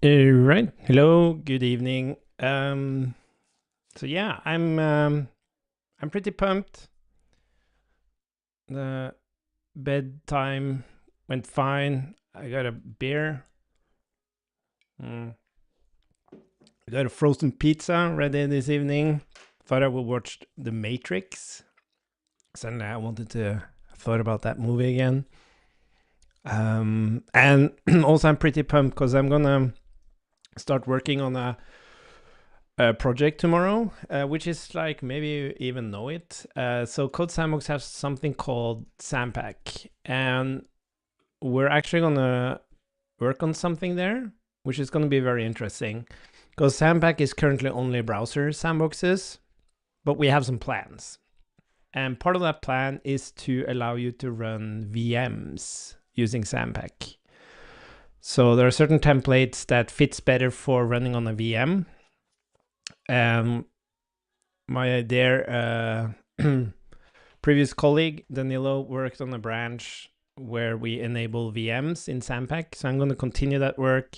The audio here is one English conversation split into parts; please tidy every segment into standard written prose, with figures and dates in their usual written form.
Right. Hello. Good evening. So yeah, I'm pretty pumped. The bedtime went fine. I got a beer. Mm. I got a frozen pizza ready this evening. Thought I would watch The Matrix. Suddenly I wanted to thought about that movie again. And also I'm pretty pumped because I'm gonna start working on a project tomorrow, which is like maybe you even know it. So Code Sandbox has something called Sampack, and we're actually gonna work on something there, which is gonna be very interesting. Because Sampack is currently only browser sandboxes, but we have some plans. And part of that plan is to allow you to run VMs using Sampack. So there are certain templates that fits better for running on a VM. My dear previous colleague Danilo worked on a branch where we enable VMs in Sampack, so I'm going to continue that work,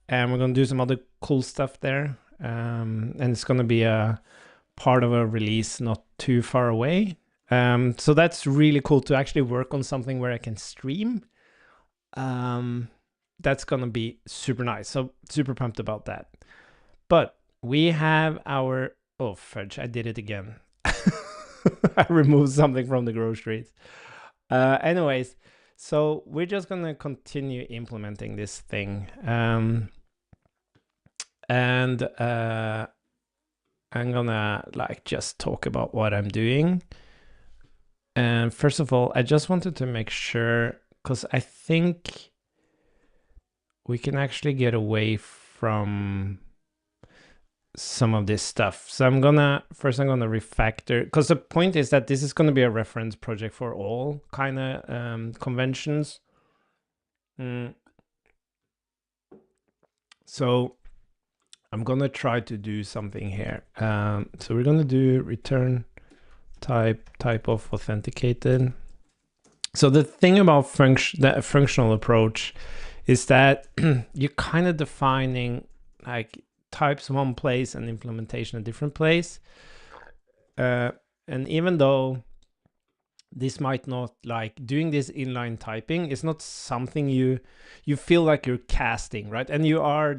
and we're going to do some other cool stuff there, and it's going to be a part of a release not too far away. So that's really cool to actually work on something where I can stream. That's going to be super nice. So super pumped about that. But we have our oh fudge, I did it again. I removed something from the groceries. Anyways, so we're just gonna continue implementing this thing, and I'm gonna like just talk about what I'm doing. And first of all, I just wanted to make sure, because I think we can actually get away from some of this stuff. So I'm gonna refactor, because the point is that this is gonna be a reference project for all kind of conventions. So I'm gonna try to do something here. So we're gonna do return type of authenticated. So the thing about the functional approach is that you're kind of defining like types one place and implementation a different place. And even though this might not, like doing this inline typing is not something you feel like you're casting, right? And you are,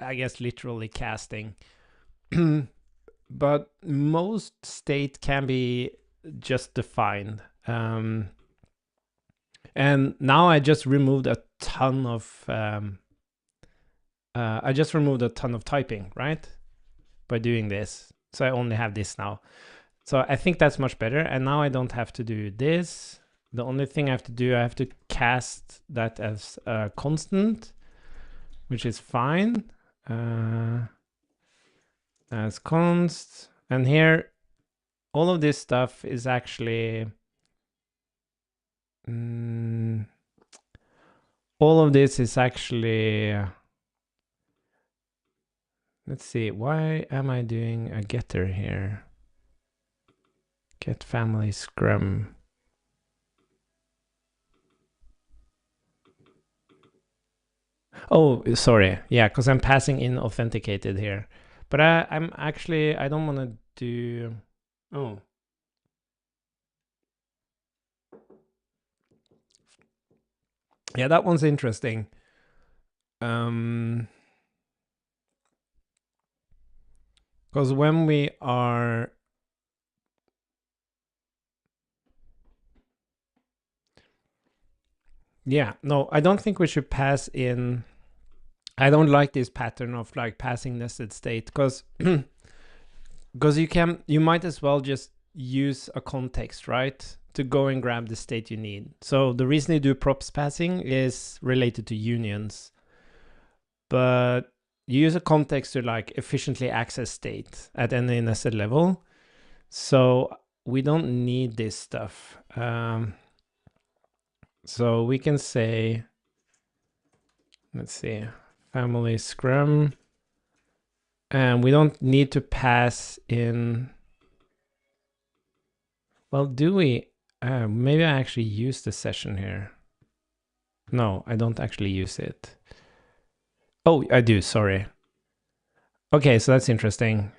I guess, literally casting. But most state can be just defined. And now I just removed a ton of typing, right? By doing this. So I only have this now. So I think that's much better. And now I don't have to do this. The only thing I have to do, I have to cast that as a constant, which is fine. As const. And here, all of this stuff is actually... all of this is actually... let's see, why am I doing a getter here? Get family scrum. Oh, sorry. Yeah, because I'm passing in authenticated here. But I'm actually, I don't want to do... oh. Yeah, that one's interesting. Because when we are... yeah, no, I don't think we should pass in... I don't like this pattern of like passing nested state, because you might as well just use a context, right, to go and grab the state you need. So the reason you do props passing is related to unions, but you use a context to like efficiently access state at any nested level. So we don't need this stuff. So we can say, let's see, family scrum, and we don't need to pass in... well, do we? Maybe I actually use the session here. No, I don't actually use it. Oh, I do, sorry. Okay, so that's interesting.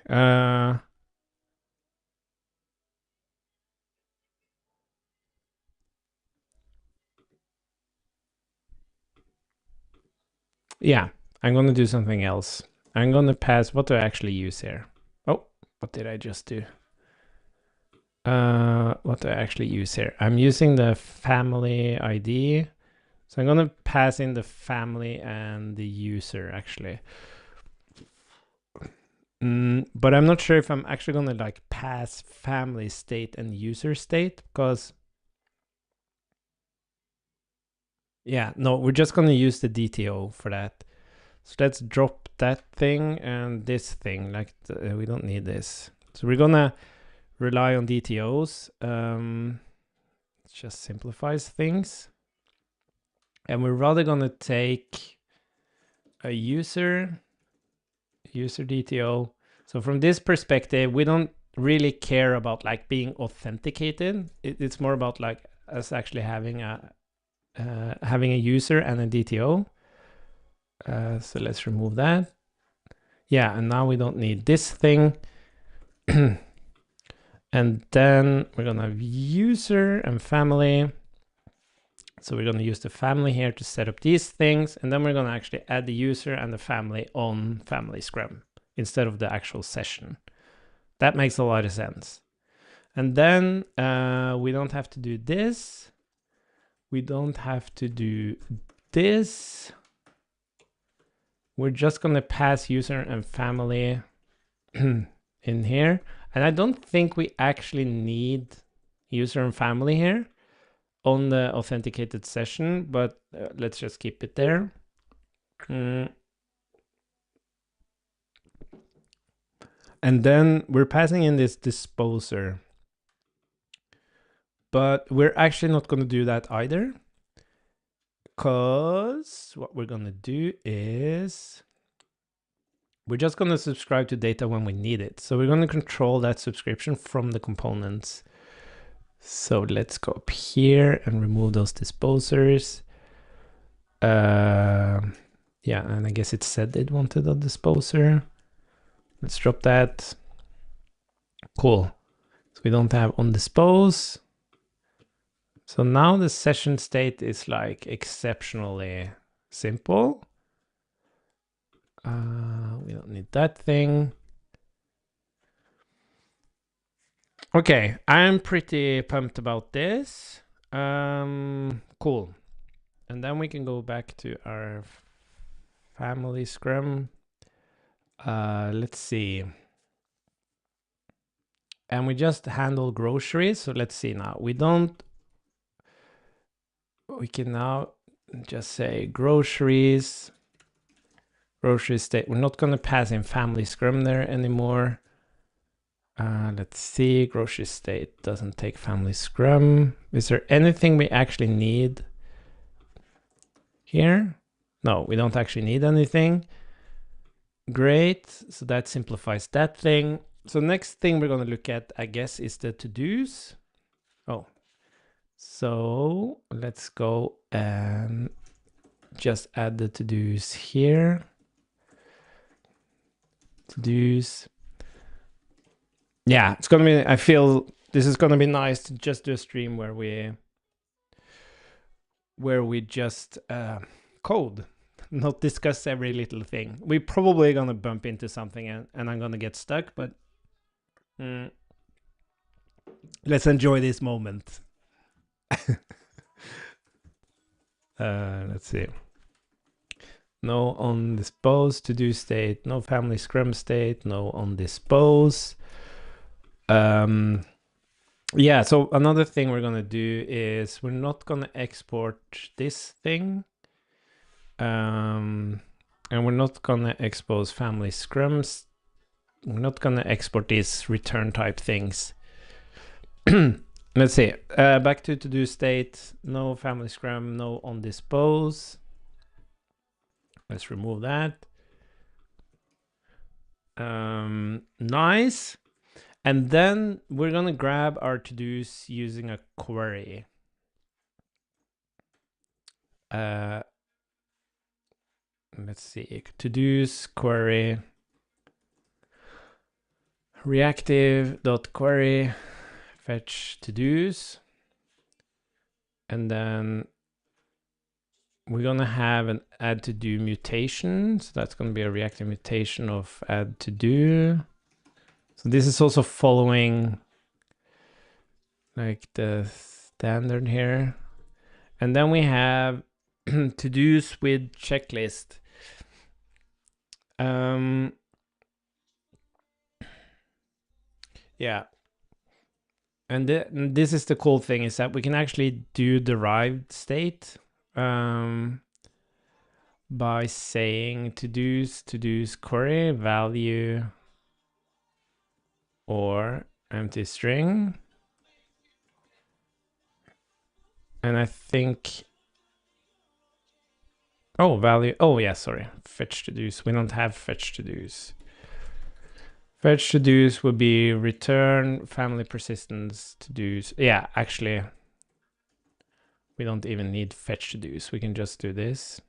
Yeah, I'm gonna do something else. I'm gonna pass, what do I actually use here? Oh, what did I just do? What do I actually use here? I'm using the family ID. So I'm gonna pass in the family and the user actually. But I'm not sure if I'm actually gonna like pass family state and user state, because yeah, no, we're just gonna use the DTO for that. So let's drop that thing and this thing, like we don't need this. So we're gonna rely on DTOs. It just simplifies things. And we're rather gonna take a user DTO. So from this perspective, we don't really care about like being authenticated. It's more about like us actually having a user and a DTO. So let's remove that. Yeah, and now we don't need this thing. And then we're gonna have user and family. So we're gonna use the family here to set up these things, and then we're gonna actually add the user and the family on family scrum instead of the actual session. That makes a lot of sense. And then we don't have to do this. We don't have to do this. We're just gonna pass user and family in here. And I don't think we actually need user and family here on the authenticated session, but let's just keep it there. And then we're passing in this disposer, but we're actually not going to do that either, because what we're going to do is we're just going to subscribe to data when we need it. So we're going to control that subscription from the components. So let's go up here and remove those disposers. Yeah, and I guess it said it wanted a disposer. Let's drop that. Cool. So we don't have on dispose. So now the session state is like exceptionally simple. We don't need that thing. Okay, I'm pretty pumped about this. Cool. And then we can go back to our family scrum. Let's see. And we just handle groceries. So let's see now. We can now just say groceries state. We're not going to pass in family scrum there anymore. Let's see, grocery state doesn't take family scrum. Is there anything we actually need here? No, we don't actually need anything. Great, so that simplifies that thing. So next thing we're going to look at, I guess, is the to-dos. Oh, so let's go and just add the to-dos here. To-dos. Yeah, it's gonna be, I feel this is gonna be nice to just do a stream where we just code, not discuss every little thing. We're probably gonna bump into something and I'm gonna get stuck, but let's enjoy this moment. Let's see. No on dispose, to-do state, no family scrum state, no on dispose. Yeah, so another thing we're gonna do is we're not gonna export this thing. And we're not gonna expose family scrums. We're not gonna export these return type things. Let's see, back to to-do state, no family scrum, no on dispose. Let's remove that. Nice. And then we're gonna grab our to-dos using a query. let's see, to-dos query reactive.query fetch to-dos, and then we're gonna have an add to do mutation. So that's gonna be a reactive mutation of add to do. So this is also following like the standard here. And then we have to-dos with checklist. Yeah. And this is the cool thing, is that we can actually do derived state by saying to-dos query value or empty string. And I think, oh, value, oh yeah, sorry, fetch to-dos. We don't have fetch to-dos. Fetch to-dos would be return family persistence to-dos. Yeah, actually, we don't even need fetch to-dos. We can just do this.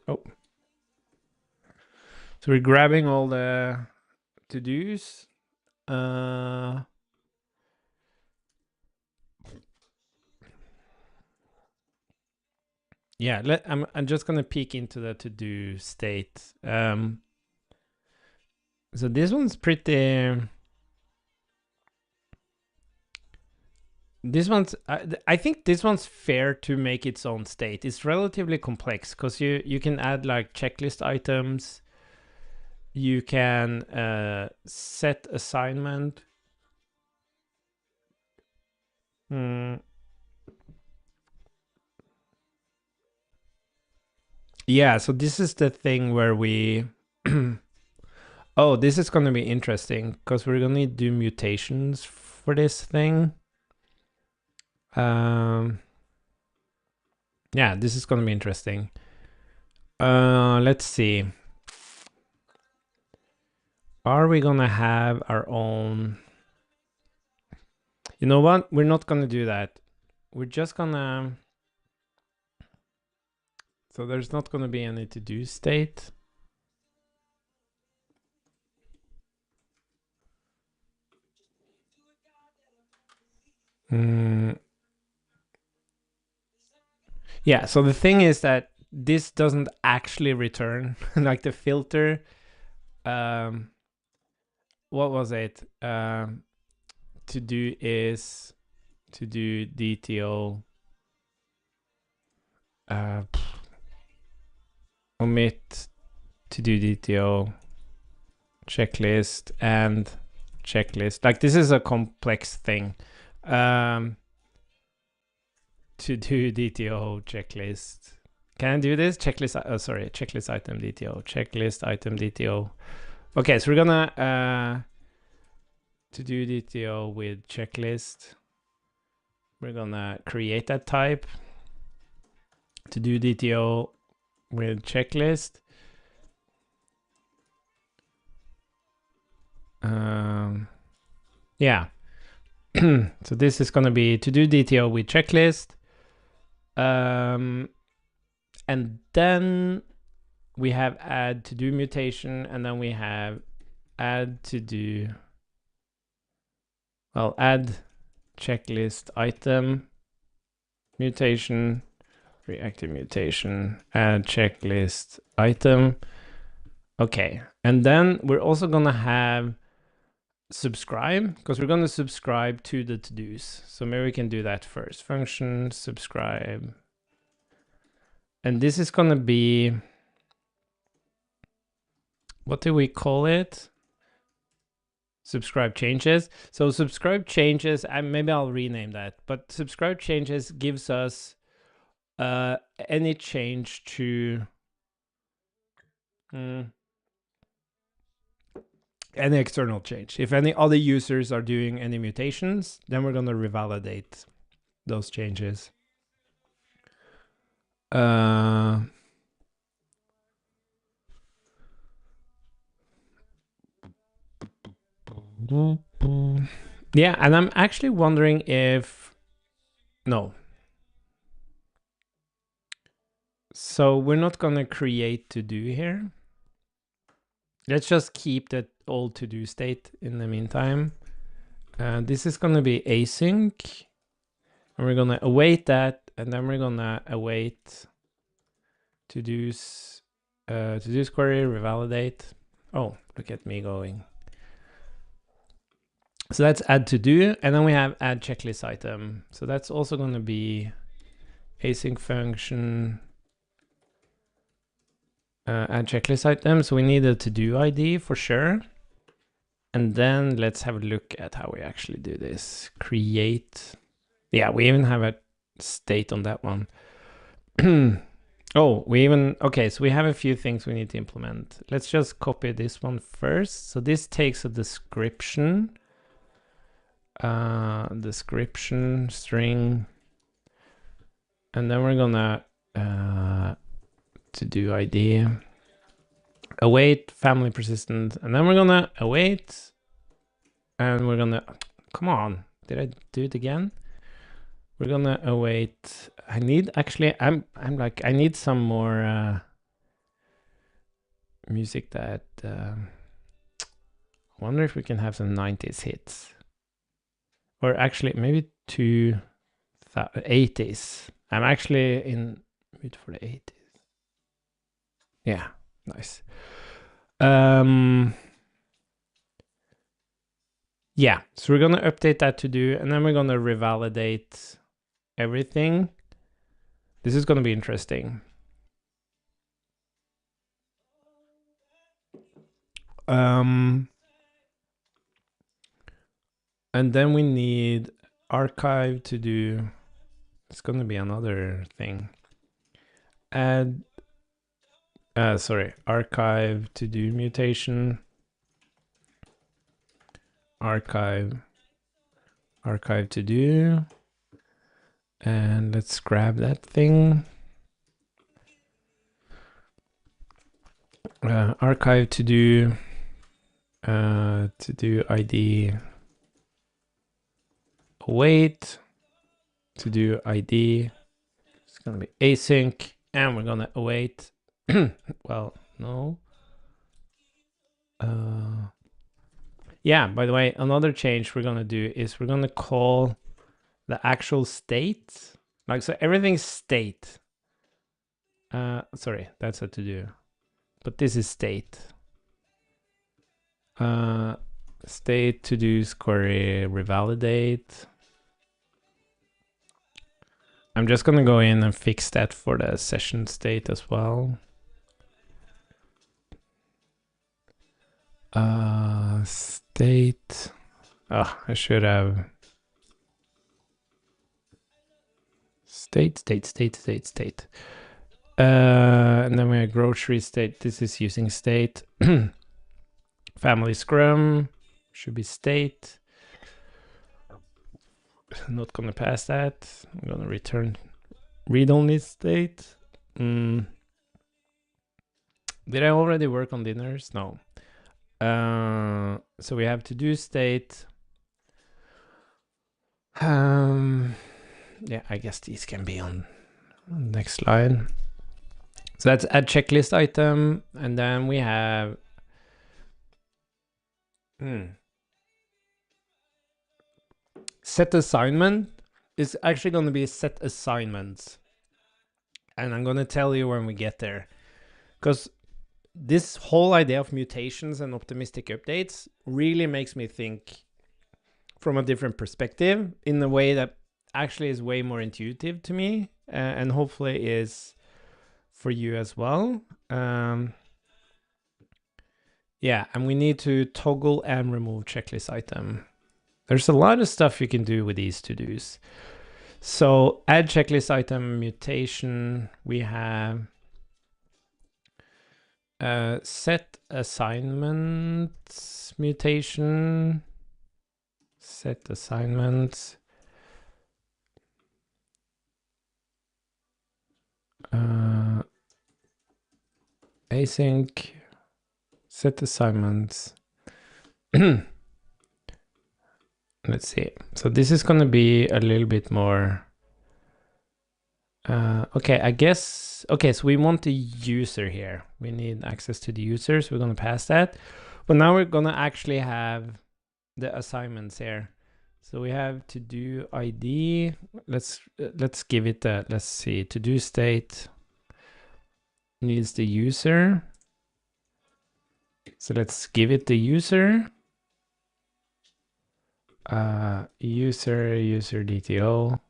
Oh. So we're grabbing all the to-dos. Yeah, I'm just gonna peek into the to-do state. So this one's pretty. This one's, I think this one's fair to make its own state. It's relatively complex because you can add like checklist items. You can set assignment. Yeah, so this is the thing where we oh, this is going to be interesting because we're going to do mutations for this thing. Yeah, this is going to be interesting. Let's see. Are we going to have our own? You know what? We're not going to do that. We're just going to. So there's not going to be any to-do state. Yeah, so the thing is that this doesn't actually return like the filter. What was it? To do is to do DTO. Omit to do DTO checklist and checklist. Like this is a complex thing. To do DTO checklist. Can I do this? Checklist, sorry, checklist item DTO, checklist item DTO. Okay, so we're gonna to do DTO with checklist. We're gonna create that type. To do DTO with checklist. Yeah. So this is gonna be to do DTO with checklist. And then we have add to do mutation, and then we have add to do, well, add checklist item mutation, reactive mutation, add checklist item. Okay, and then we're also gonna have subscribe, because we're gonna subscribe to the to-dos. So maybe we can do that first. Function subscribe. And this is gonna be, what do we call it? Subscribe changes. So subscribe changes, and maybe I'll rename that, but subscribe changes gives us any change to any external change. If any other users are doing any mutations, then we're gonna revalidate those changes. Yeah, and I'm actually wondering if, no. So we're not going to create to do here. Let's just keep that old to do state in the meantime. This is going to be async, and we're going to await that, and then we're going to await to do query, revalidate. Oh, look at me going. So that's add to do, and then we have add checklist item. So that's also going to be async function, add checklist item. So we need a to do ID for sure. And then let's have a look at how we actually do this. Create. Yeah, we even have a state on that one. Oh, okay, so we have a few things we need to implement. Let's just copy this one first. So this takes a description string, and then we're gonna to do ID, await family persistent, and then we're gonna await, and we're gonna, come on, did I do it again? We're gonna await. I need I need some more music that I wonder if we can have some 90s hits. Or actually, maybe 80s. I'm actually in mood for the 80s. Yeah, nice. Yeah, so we're gonna update that to do, and then we're gonna revalidate everything. This is gonna be interesting. And then we need archive to do. It's gonna be another thing. Add, archive to do mutation. Archive to do. And let's grab that thing. Archive to do ID. Await to do ID. It's gonna be async, and we're gonna await. Well, no. Yeah, by the way, another change we're gonna do is we're gonna call the actual state, like, so everything's state. Sorry, that's a to do, but this is state. State to do query revalidate. I'm just gonna go in and fix that for the session state as well. State. Oh, I should have state. And then we have grocery state. This is using state. Family scrum should be state. Not gonna pass that. I'm gonna return read-only state. Did I already work on dinners? No. So we have to do state. Yeah, I guess these can be on next slide. So that's add checklist item, and then we have set assignment is actually going to be set assignments, and I'm going to tell you when we get there, because this whole idea of mutations and optimistic updates really makes me think from a different perspective in a way that actually is way more intuitive to me, and hopefully is for you as well. Yeah, and we need to toggle and remove checklist item. There's a lot of stuff you can do with these to-dos. So add checklist item mutation, we have set assignments mutation, set assignments, async, set assignments. Let's see. So this is going to be a little bit more Okay, I guess, okay, so we want the user here. We need access to the users. We're going to pass that. But now we're going to actually have the assignments here. So we have to do ID. Let's give it a, let's see, to do state needs the user. So let's give it the user. User DTO.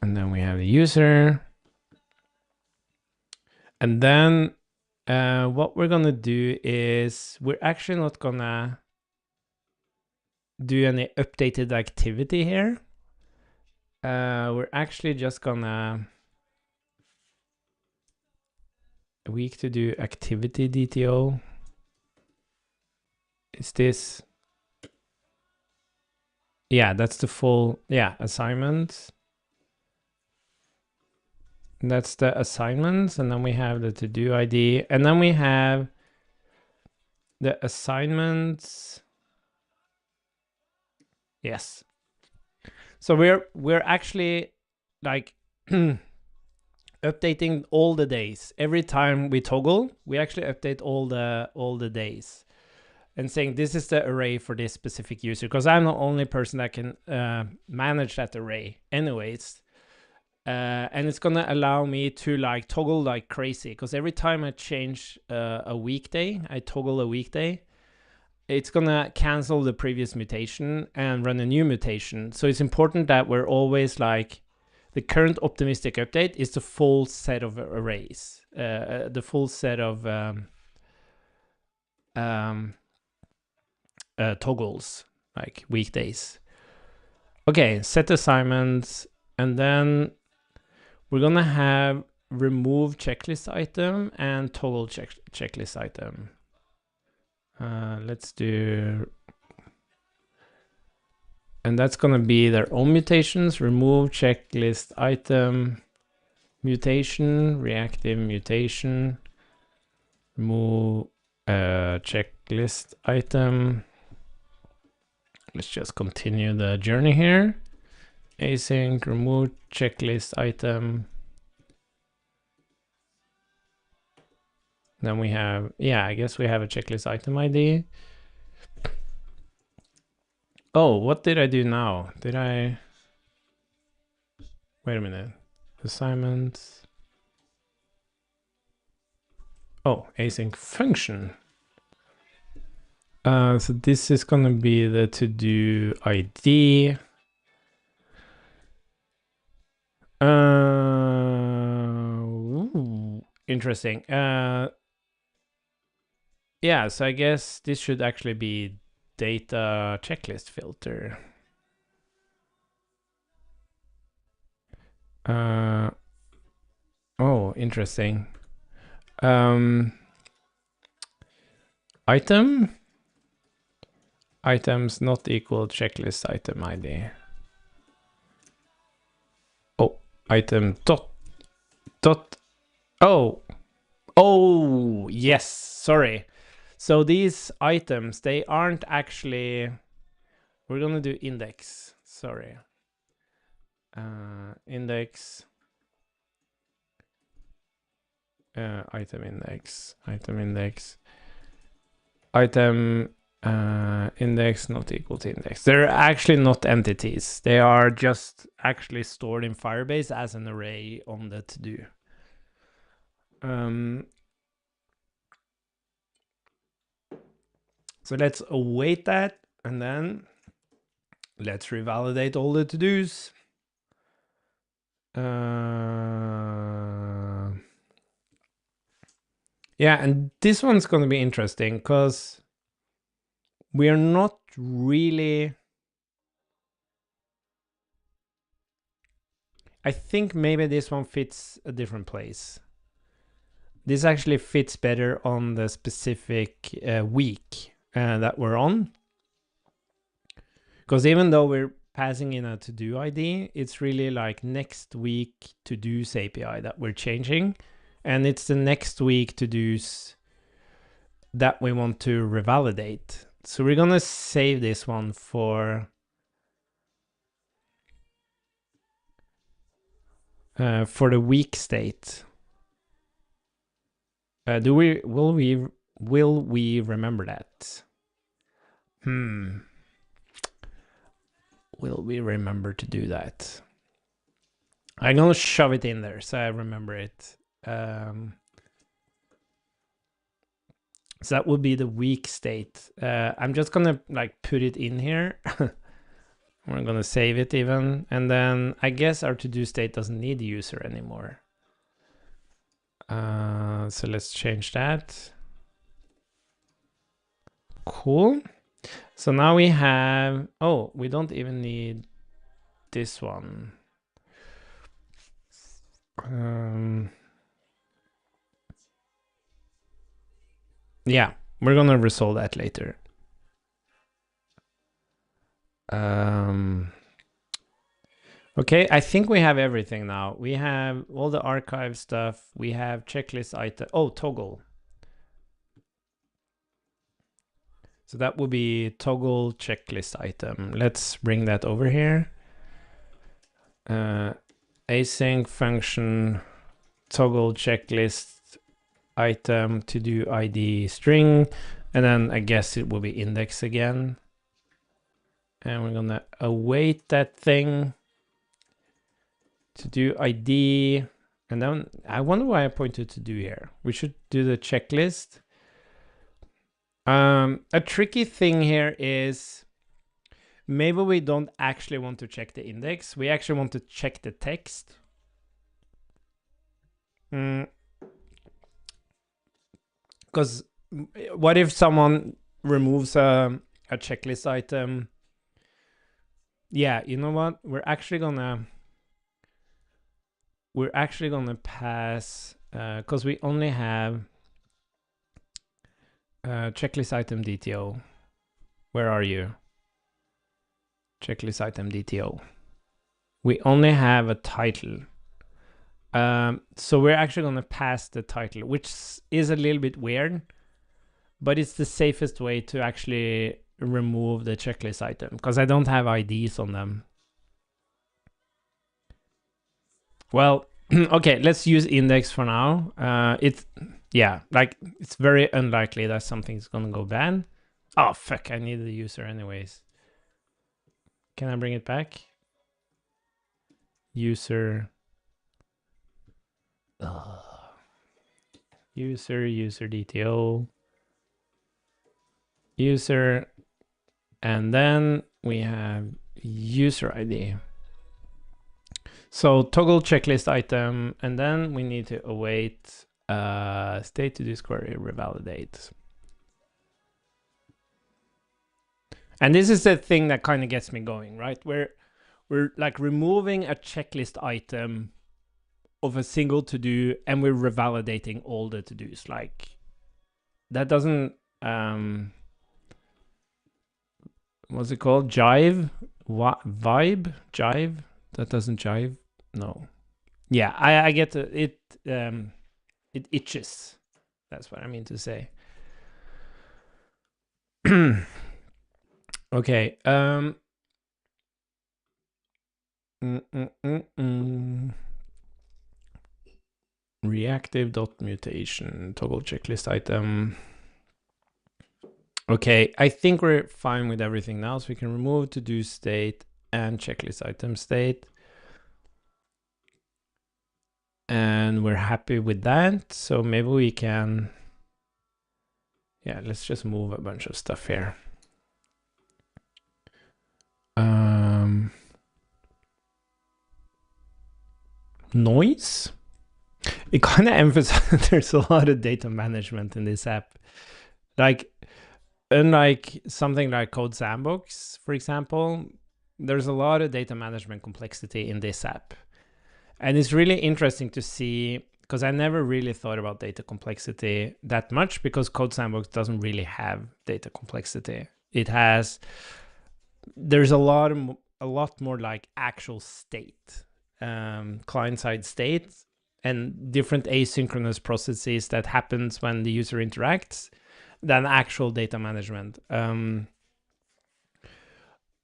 And then we have the user. And then what we're gonna do is we're actually not gonna do any updated activity here. We're actually just gonna week to do activity DTO. Is this? Yeah, that's the full, yeah, assignment. That's the assignments, and then we have the to-do ID, and then we have the assignments. Yes. So we're actually like updating all the days. Every time we toggle, we actually update all the days and saying this is the array for this specific user, because I'm the only person that can manage that array anyways. And it's gonna allow me to like toggle like crazy, because every time I change a weekday, I toggle a weekday, it's gonna cancel the previous mutation and run a new mutation. So it's important that we're always like, the current optimistic update is the full set of arrays, the full set of toggles, like weekdays. Okay, set assignments, and then we're gonna have remove checklist item and toggle checklist item. Let's do, and that's gonna be their own mutations. Remove checklist item, mutation, reactive mutation, remove checklist item. Let's just continue the journey here. Async, remove checklist item. Then we have, yeah, I guess we have a checklist item ID. Oh, what did I do now? Did I, wait a minute, assignments. Oh, async function. So this is gonna be the to-do ID. Ooh, interesting. Yeah, so I guess this should actually be data checklist filter. Oh, interesting. Item, items not equal checklist item ID. Oh, item dot. Oh, yes, sorry. So these items, they aren't actually, we're gonna do index, sorry. Index, item index, index not equal to index. They're actually not entities. They are just actually stored in Firebase as an array on the to-do. So let's await that, and then let's revalidate all the to-dos. Yeah, and this one's going to be interesting because we are not really, I think maybe this one fits a different place. This actually fits better on the specific week that we're on. Because even though we're passing in a to-do ID, it's really like next week to-dos API that we're changing. And it's the next week to-dos that we want to revalidate. So we're going to save this one for for the weak state. Will we remember that? Will we remember to do that? I'm gonna shove it in there so I remember it. So that would be the weak state. I'm just gonna like put it in here. We're gonna save it even, and then I guess our to-do state doesn't need the user anymore. So let's change that. Cool. So now we have, oh, we don't even need this one. Yeah, we're gonna resolve that later. Okay, I think we have everything now. We have all the archive stuff. We have checklist item. Oh, toggle. So that would be toggle checklist item. Let's bring that over here. Async function toggle checklist item to do ID string. And then I guess it will be index again. And we're gonna await that thing to do ID. And then I wonder why I pointed to do here. We should do the checklist. A tricky thing here is maybe we don't actually want to check the index. We actually want to check the text. Because what if someone removes a checklist item? Yeah, you know what? We're actually gonna pass because we only have checklist item DTO. Where are you? Checklist item DTO. We only have a title. So we're actually going to pass the title, which is a little bit weird, but it's the safest way to actually remove the checklist item because I don't have IDs on them. Well, okay, let's use index for now. Yeah, like it's very unlikely that something's gonna go bad. Oh fuck, I need the user anyways. Can I bring it back? User. User DTO. User. And then we have user ID. So toggle checklist item, and then we need to await state to this query revalidate. And this is the thing that kind of gets me going, right? We're like removing a checklist item of a single to do, and we're revalidating all the to dos. Like that doesn't what's it called? Jive? Vibe? Jive? That doesn't jive. No. Yeah, I get it. It itches. That's what I mean to say. Okay. Reactive.mutation toggle checklist item. Okay, I think we're fine with everything now, so we can remove to do state and checklist item state. And we're happy with that. So maybe we can, yeah, let's just move a bunch of stuff here. Noise. It kind of emphasizes there's a lot of data management in this app. Like, unlike something like Code Sandbox, for example, there's a lot of data management complexity in this app. And it's really interesting to see, because I never really thought about data complexity that much, because Code Sandbox doesn't really have data complexity. There's a lot more like actual state, client-side state, and different asynchronous processes that happens when the user interacts than actual data management.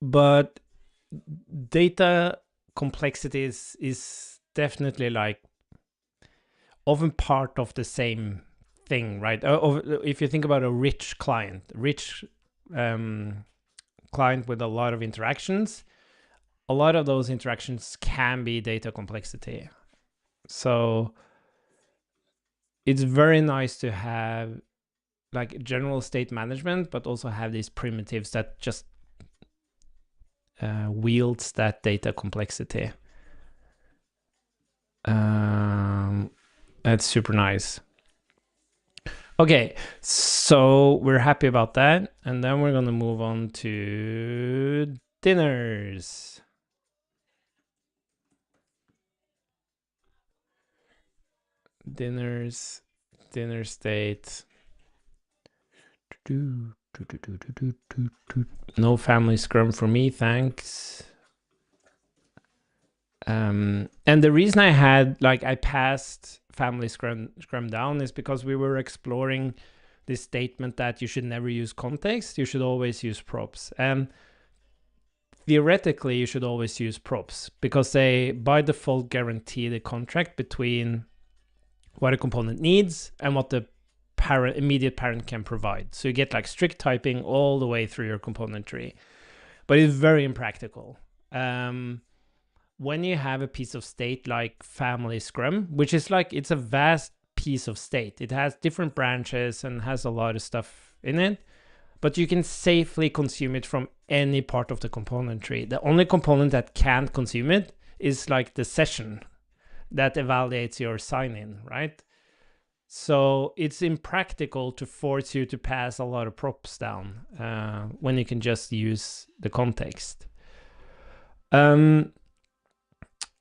But data complexity is definitely like often part of the same thing, right? If you think about a rich client, client with a lot of interactions, a lot of those interactions can be data complexity. So it's very nice to have like general state management, but also have these primitives that just wields that data complexity. That's super nice. Okay, so we're happy about that. And then we're going to move on to dinners. Dinner state. No family scrum for me, thanks. And the reason I passed family scrum down is because we were exploring this statement that you should never use context, you should always use props. And theoretically, you should always use props because they by default guarantee the contract between what a component needs and what the immediate parent can provide. So you get like strict typing all the way through your component tree, but it's very impractical. When you have a piece of state like family scrum, which is like, it's a vast piece of state. It has different branches and has a lot of stuff in it, but you can safely consume it from any part of the component tree. The only component that can't consume it is like the session that evaluates your sign-in, right? So it's impractical to force you to pass a lot of props down when you can just use the context.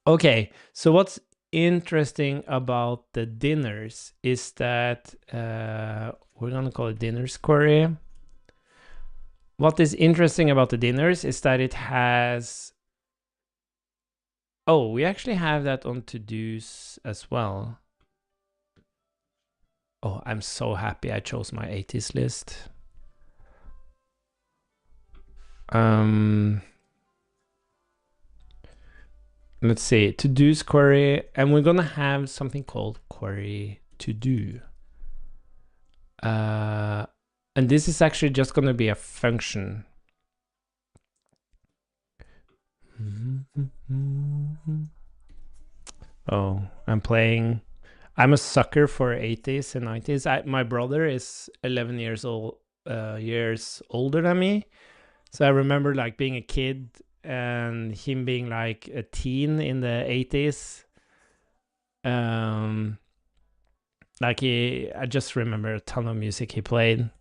Okay, so what's interesting about the dinners is that we're gonna call it dinners query. What is interesting about the dinners is that it has, oh, we actually have that on to-dos as well. Oh, I'm so happy I chose my 80s list. Let's see, to-dos query, and we're gonna have something called query to-do. And this is actually just gonna be a function. Oh, I'm a sucker for 80s and 90s. My brother is 11 years older than me. So I remember like being a kid and him being like a teen in the 80s. I just remember a ton of music he played.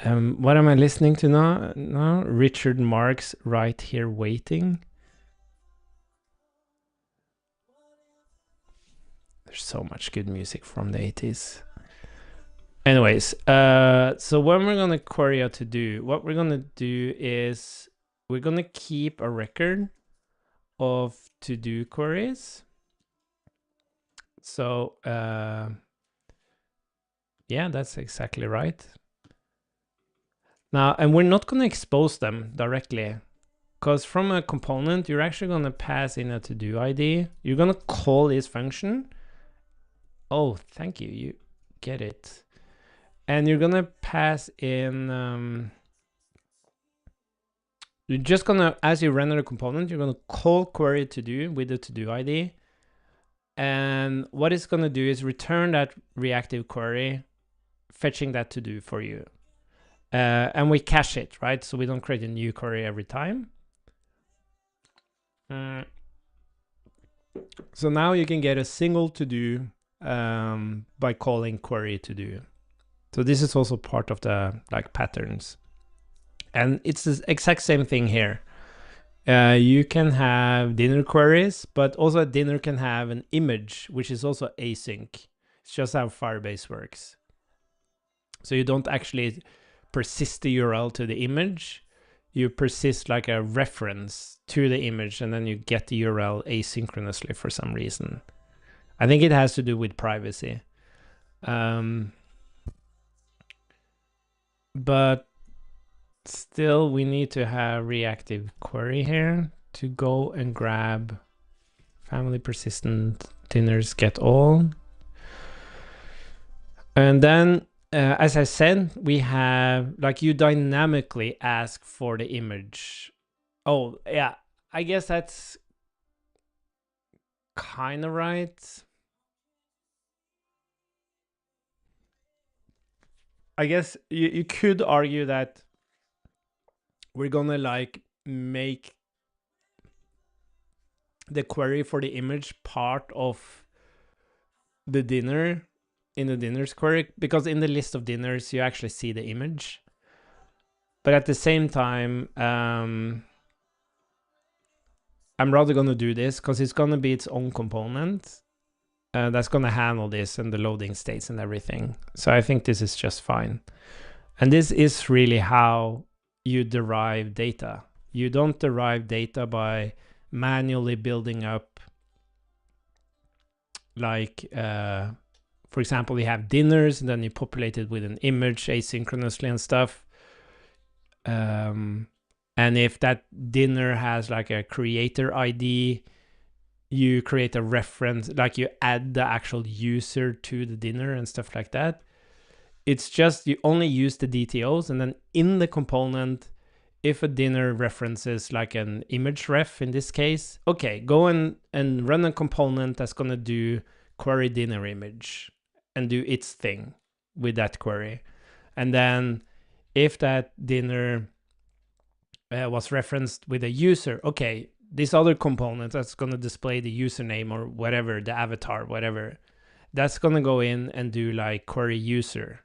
What am I listening to now? Richard Marx, Right Here Waiting. There's so much good music from the 80s. Anyways, so when we're gonna query a to-do, what we're gonna do is we're gonna keep a record of to-do queries. So yeah, that's exactly right. Now, and we're not gonna expose them directly, because from a component, you're actually gonna pass in a to-do ID. You're gonna call this function. Oh, thank you, you get it. And you're gonna pass in, you're just gonna, as you render a component, you're gonna call query to do with the to do ID. And what it's gonna do is return that reactive query, fetching that to do for you. And we cache it, right? So we don't create a new query every time. So now you can get a single to do by calling query to do. So this is also part of the like patterns. And it's the exact same thing here. You can have dinner queries, but also a dinner can have an image, which is also async. It's just how Firebase works. So you don't actually persist the URL to the image. You persist like a reference to the image, and then you get the URL asynchronously for some reason. I think it has to do with privacy. But still, we need to have reactive query here to go and grab family persistent dinners get all. And then, as I said, we have, like, you dynamically ask for the image. Oh, yeah, I guess that's kind of right. I guess you could argue that we're gonna like make the query for the image part of the dinner in the dinners query, because in the list of dinners you actually see the image. But at the same time, I'm rather gonna do this because it's gonna be its own component that's gonna handle this and the loading states and everything. So I think this is just fine. And this is really how you derive data. You don't derive data by manually building up, like, for example, you have dinners and then you populate it with an image asynchronously and stuff. And if that dinner has like a creator ID, you create a reference, like you add the actual user to the dinner and stuff like that. It's just you only use the DTOs, and then in the component, if a dinner references like an image ref in this case, okay, go and run a component that's going to do query dinner image and do its thing with that query. And then if that dinner was referenced with a user, okay, this other component that's going to display the username or whatever, the avatar, whatever, that's going to go in and do like query user,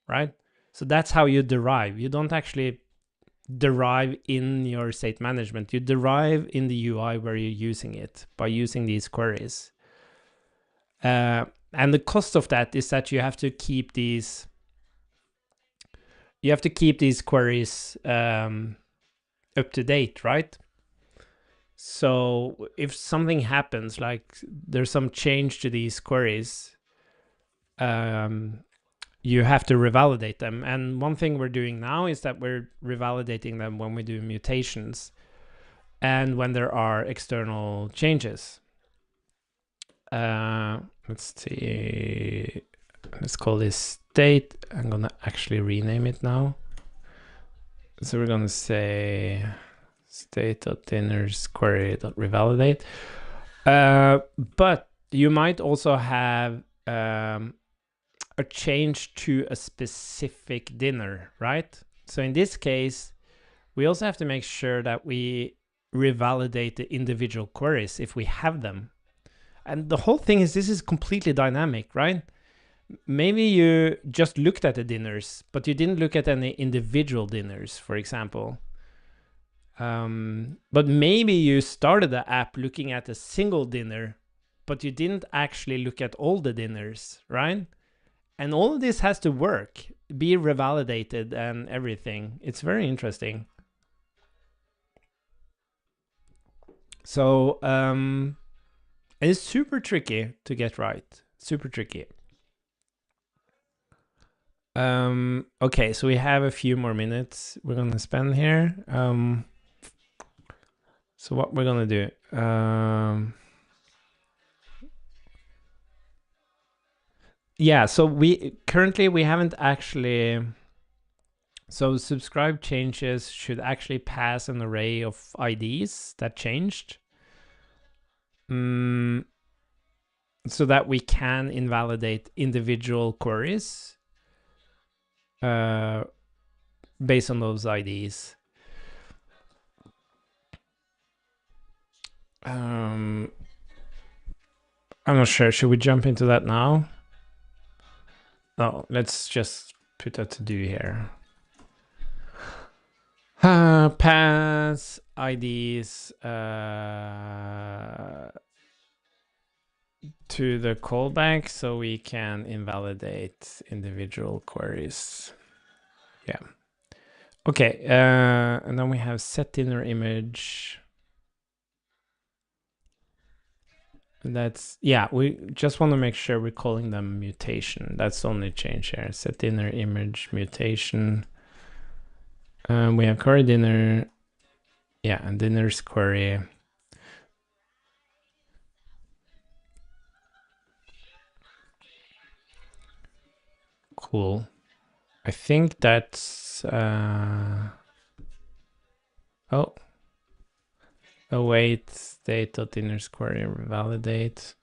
right? So that's how you derive. You don't actually derive in your state management. You derive in the UI where you're using it by using these queries. And the cost of that is that you have to keep these queries up to date, right? So if something happens, like there's some change to these queries, you have to revalidate them. And one thing we're doing now is that we're revalidating them when we do mutations and when there are external changes. Let's see. Let's call this state. I'm gonna actually rename it now. So we're gonna say state.dinners query.revalidate. But you might also have a change to a specific dinner, right? So in this case, we also have to make sure that we revalidate the individual queries if we have them. And the whole thing is this is completely dynamic, right? Maybe you just looked at the dinners, but you didn't look at any individual dinners, for example. But maybe you started the app looking at a single dinner, but you didn't actually look at all the dinners, right? And all of this has to work, be revalidated and everything. It's very interesting. So it's super tricky to get right. Super tricky. Okay, so we have a few more minutes we're gonna spend here. So what we're gonna do? Yeah, so we haven't actually. So subscribe changes should actually pass an array of IDs that changed, so that we can invalidate individual queries based on those IDs. I'm not sure. Should we jump into that now? No, let's just put that to do here. Pass IDs to the callback so we can invalidate individual queries. Yeah. Okay, and then we have set dinner image. That's, yeah, we just want to make sure we're calling them mutation. That's the only change here. Set dinner image mutation. We have curry dinner Yeah, and dinner's query. Cool. I think that's oh, await state.dinner's query validate.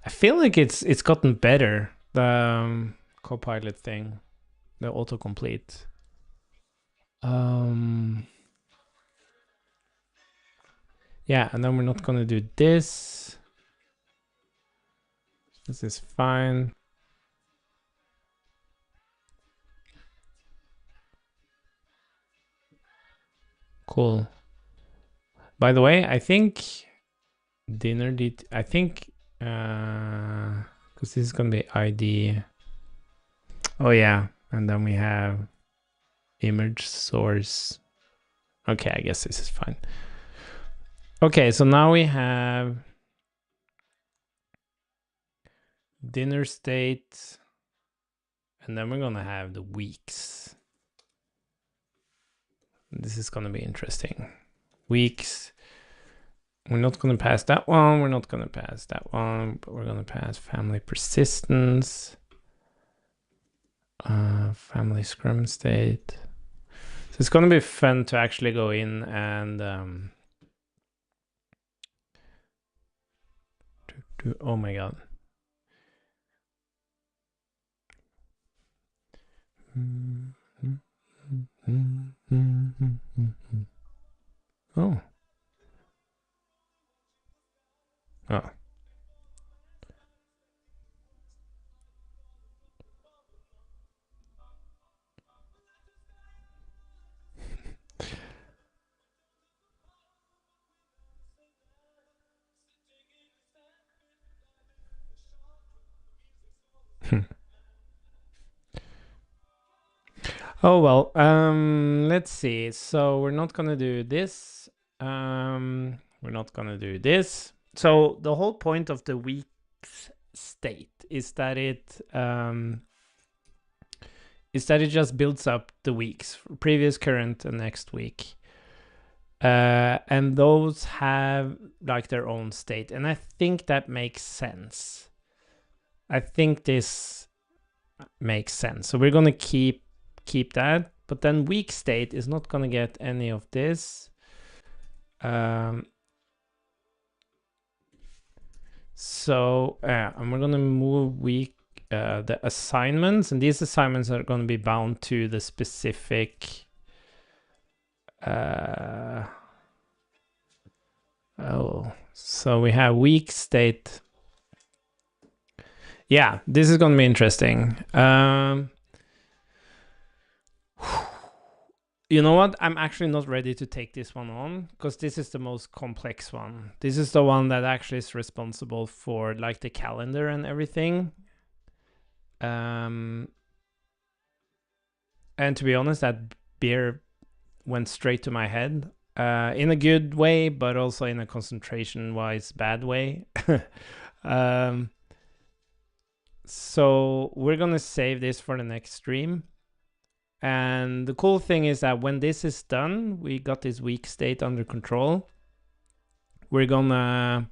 I feel like it's gotten better, the Copilot thing, the autocomplete. Yeah, and then we're not gonna do this. This is fine. Cool. By the way, I think dinner did, I think, because this is gonna be ID. Oh yeah, and then we have image source. Okay, I guess this is fine. Okay, so now we have dinner state, and then we're gonna have the weeks. This is gonna be interesting. Weeks. We're not gonna pass that one. We're not gonna pass that one, but we're gonna pass family persistence, family scrum state. So it's gonna be fun to actually go in and oh my god. Oh. Oh. Oh well, let's see. So we're not gonna do this. We're not gonna do this. So the whole point of the week's state is that it just builds up the weeks, previous, current, and next week. And those have like their own state, and I think that makes sense. I think this makes sense. So we're gonna keep that, but then week state is not gonna get any of this. So and we're gonna move week the assignments, and these assignments are gonna be bound to the specific so we have week state. Yeah, this is gonna be interesting. You know what? I'm actually not ready to take this one on because this is the most complex one. This is the one that actually is responsible for like the calendar and everything. And to be honest, that beer went straight to my head in a good way, but also in a concentration-wise bad way. So we're gonna save this for the next stream. And the cool thing is that when this is done, we got this weak state under control. We're gonna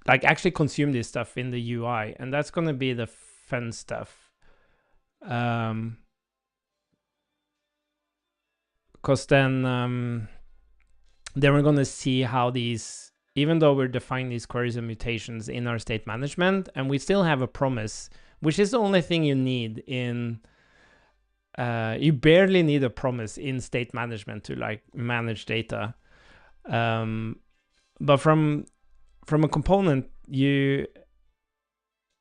like actually consume this stuff in the UI, and that's gonna be the fun stuff. Because then we're gonna see how these, even though we're defining these queries and mutations in our state management, and we still have a promise, which is the only thing you need in, you barely need a promise in state management to like manage data. But from a component, you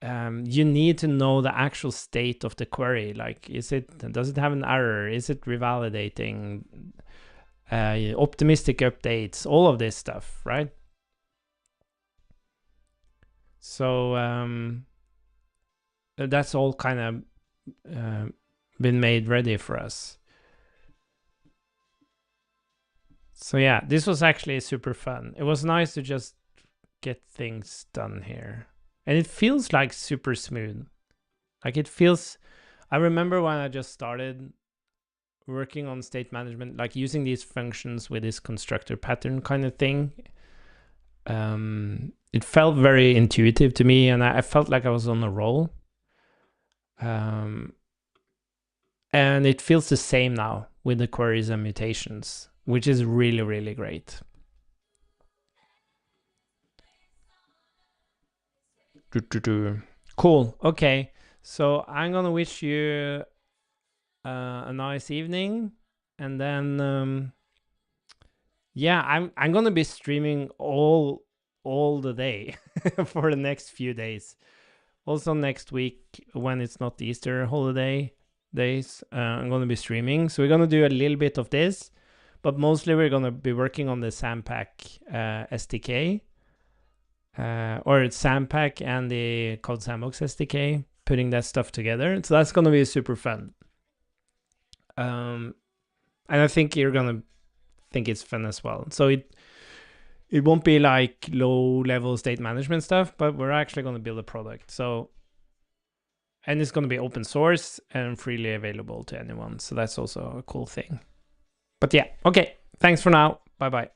need to know the actual state of the query. Like, does it have an error? Is it revalidating? Optimistic updates, all of this stuff, right? So that's all kind of been made ready for us. So yeah, this was actually super fun. It was nice to just get things done here. And it feels like super smooth. Like it feels, I remember when I just started working on state management, like using these functions with this constructor pattern kind of thing. It felt very intuitive to me, and I felt like I was on a roll. And it feels the same now with the queries and mutations, which is really, really great. Cool. Okay, so I'm gonna wish you a nice evening, and then yeah, I'm gonna be streaming all the day for the next few days. Also next week, when it's not Easter holiday days, I'm gonna be streaming. So we're gonna do a little bit of this, but mostly we're gonna be working on the Sampack SDK, or Sampack and the Code Sandbox SDK, putting that stuff together. So that's gonna be super fun. And I think you're gonna think it's fun as well. So it won't be like low level state management stuff, but we're actually going to build a product. So, and it's going to be open source and freely available to anyone. So that's also a cool thing. But yeah, okay. Thanks for now. Bye bye.